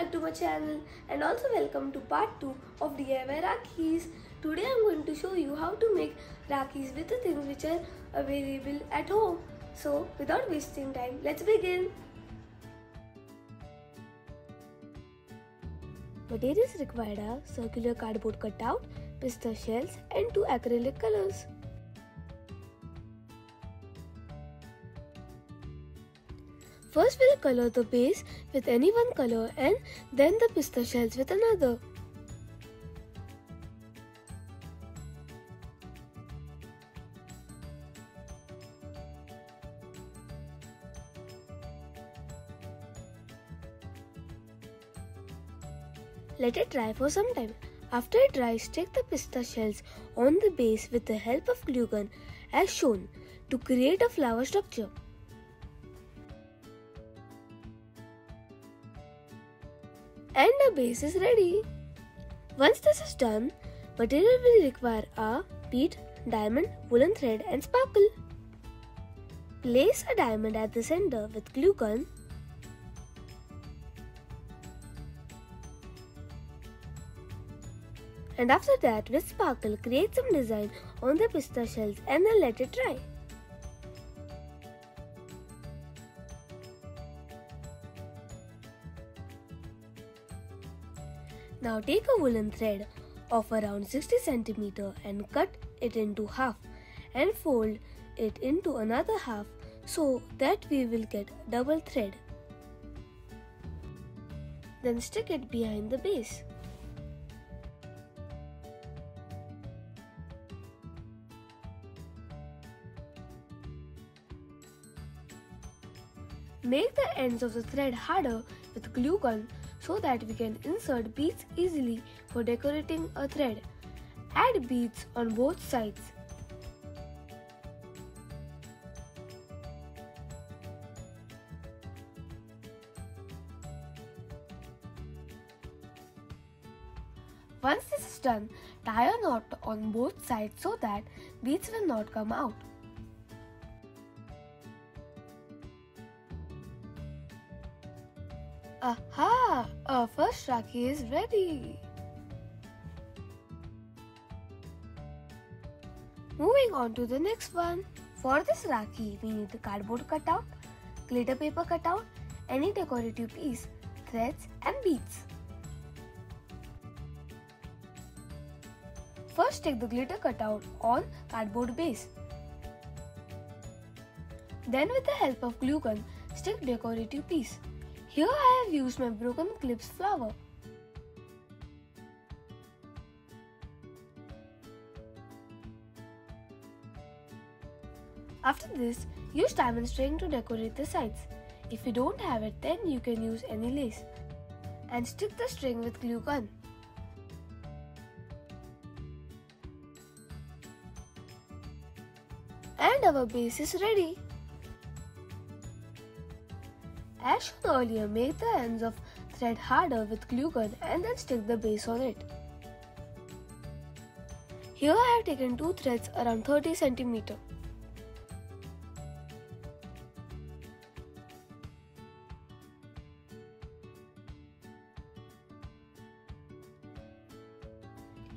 back to my channel and also welcome to part 2 of DIY Rakhis. Today I am going to show you how to make Rakhis with the things which are available at home. So without wasting time, let's begin. Materials required are circular cardboard cutout, pistol shells and 2 acrylic colors. First we'll color the base with any one color and then the pistol shells with another. Let it dry for some time. After it dries, stick the pistol shells on the base with the help of glue gun as shown to create a flower structure. And the base is ready. Once this is done, material will require a bead, diamond, woolen thread and sparkle. Place a diamond at the center with glue gun. And after that, with sparkle, create some design on the pistol shells and then let it dry. Now take a woolen thread of around 60 cm and cut it into half and fold it into another half so that we will get double thread. Then stick it behind the base. Make the ends of the thread harder with glue gun so that we can insert beads easily for decorating a thread. Add beads on both sides. Once this is done, tie a knot on both sides so that beads will not come out. Aha! Our first Rakhi is ready. Moving on to the next one. For this Rakhi, we need the cardboard cutout, glitter paper cutout, any decorative piece, threads and beads. First stick the glitter cutout on cardboard base. Then with the help of glue gun, stick decorative piece. Here I have used my broken clips flower. After this, use diamond string to decorate the sides. If you don't have it, then you can use any lace. And stick the string with glue gun. And our base is ready. As shown earlier, make the ends of thread harder with glue gun and then stick the base on it. Here I have taken 2 threads around 30 cm.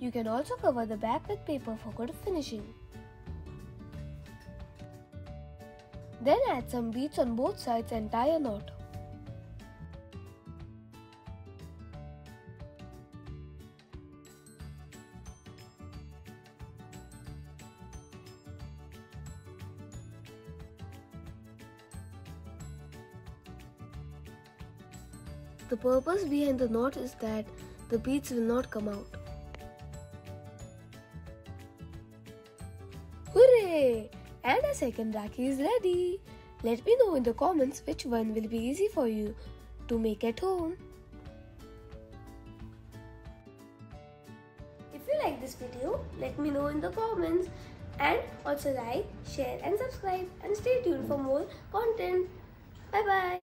You can also cover the back with paper for good finishing. Then add some beads on both sides and tie a knot. The purpose behind the knot is that the beads will not come out. Hooray! And a second Rakhi is ready. Let me know in the comments which one will be easy for you to make at home. If you like this video, let me know in the comments and also like, share and subscribe and stay tuned for more content. Bye bye.